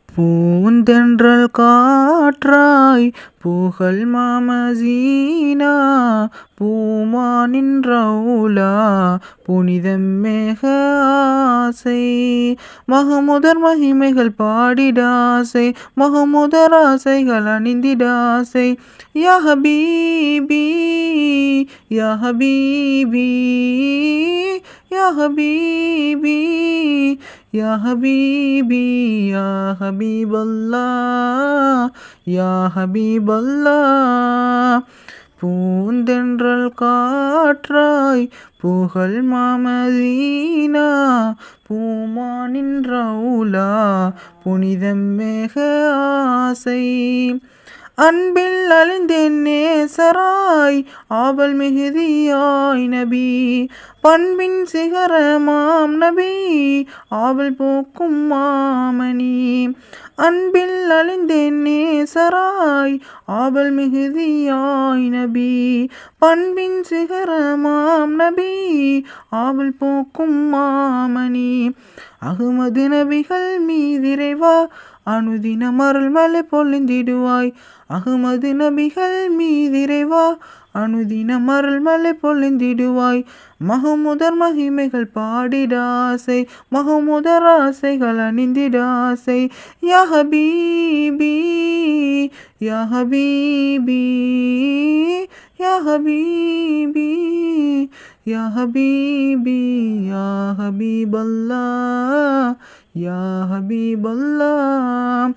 பூந்தென்றல் காற்றாய் புகழ் மாமசீனா பூமானின் ரவுலா புனிதம் மேக ஆசை மகமுதர் மகிமைகள் பாடிடாசை மகமுதர் ஆசைகள் அணிந்திடாசை யா ஹபீபி யா ஹபீபி யா ஹபீபி யா ஹபீபி யா ஹபீபல்லாஹ் யா ஹபீபல்லாஹ். பூந்தென்றல் காற்றாய் புகழ் மாமதீனா பூமானின் ரவுலா புனிதம் மேக ஆசை அன்பில் அழிந்தேன் நேசராய் ஆவல் மிகுதியாய் நபி பண்பின் சிகரமாம் நபி ஆவல் போக்கும் மாமணி அன்பில் அழிந்தேன் நேசராய் ஆவல் மிகுதியாய் நபி பண்பின் சிகரமாம் நபி ஆவல் போக்கும் மாமணி அகமது நபிகள் மீதிரைவா அனுதினம் அருள் மழை பொழிந்திடுவாய் அகமது நபிகள் மீதிரைவா அனுதினம் அருள் மழை பொழிந்திடுவாய் மகமுதர் மகிமைகள் பாடிடாசை மகமுதர் ஆசைகள் அணிந்திடாசை யா ஹபீபி யா ஹபீபி யா ஹபீபி யா ஹபீபி யா ஹபீபல்லாஹ் யா ஹபீபல்லாஹ்.